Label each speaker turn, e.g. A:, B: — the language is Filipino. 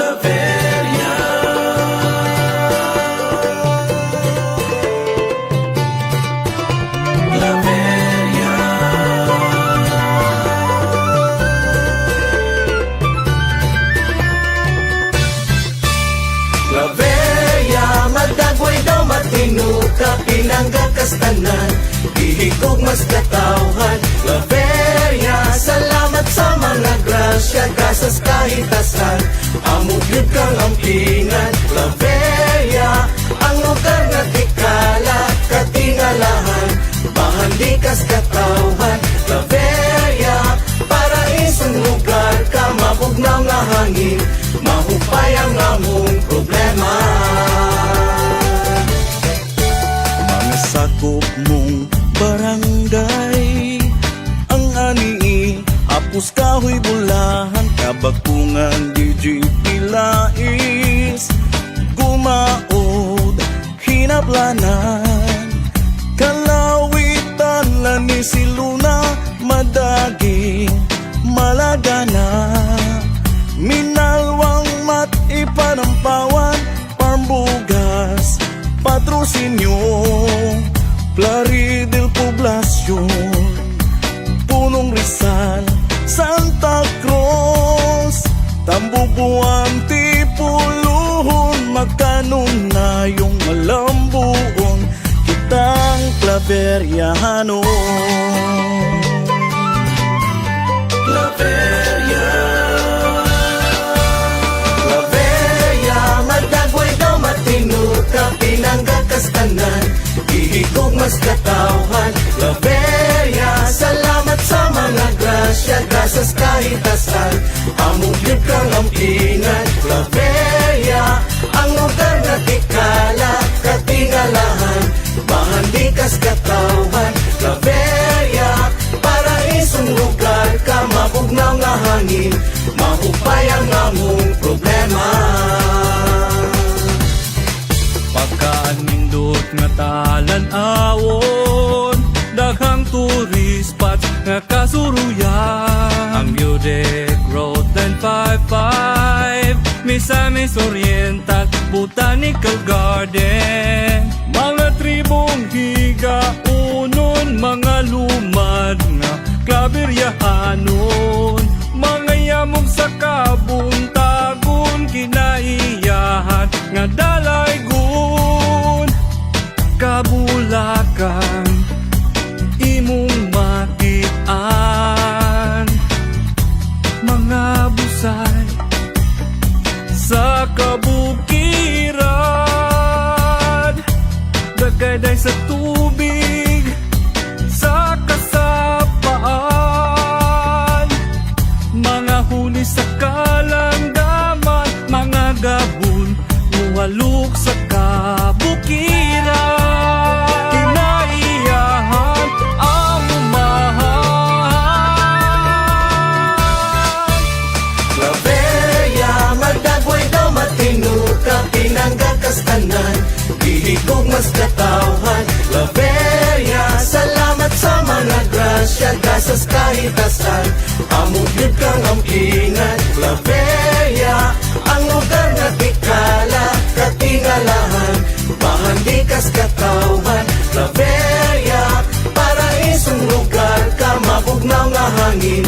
A: Claveria. Claveria. Claveria, madagway daw matinuka, pinanggakastanan, ihigog mas katawhan. Claveria, salamat sa mga grasya, gasas kahitasan, amugyod kang ampingan. Claveria, ang lugar na tikala, katingalahan, bahandikas katawhan. Claveria, paraisong lugar ka, mabugnaw nga hangin, mahupay ang among problema.
B: Mga sakop mong barangay, ang ani apos kahoy bulahan, kabakungan DJ Pilais, gumaod hinaplanan, kalawitan lani si Luna, madaging malagana, minalwang mat ipanampawan, Parmbugas, Patrocinio, Plaridel Poblacion, Punong Rizal, Santa Cruz, Tambubuan, Tipuluhon, magkanon na yung malambuon, kitang Claveriano.
A: Claveria. Claveria, madagway daw matinuka, pinanggakastanan, ihigog mas katawhan. Claveria, salamat sa mga grasya, gasas kahitasan, amugyod kang ampingan. Claveria, ang lugar na tikala, katingalahan, bahandikas katawhan. Claveria, paraisong lugar ka, mabugnaw nga hangin, mahupay ang among problema.
C: Pagkaanindot nga talan-awon, daghang tourist spots nga kasuruyan. Ang Budek Road 955, Misamis Oriental Botanical Garden, mga tribong higaunon, mga lumad nga Claveriahanon, mga yamog sa kabuntagon, kinaiyahan nga dalaygon, Kabulakan, imong makitaan, mga busay sa kabukiran, dagayday sa tubig, sa kasapaan, mga huli sa kalanggaman, mga gabon, muhalok sa kabukiran, kinaiyahan ang umahan.
A: Claveria, madagway daw matinuka, pinanggakastanan, ihigog mas katawhan. Claveria, salamat sa mga grasya, gasas kahitasan, amugyod kang ampingan. Claveria, ang lugar na tikala, katingalahan, bahandikas katawhan. Claveria, paraisong lugar ka, mabugnaw nga hangin,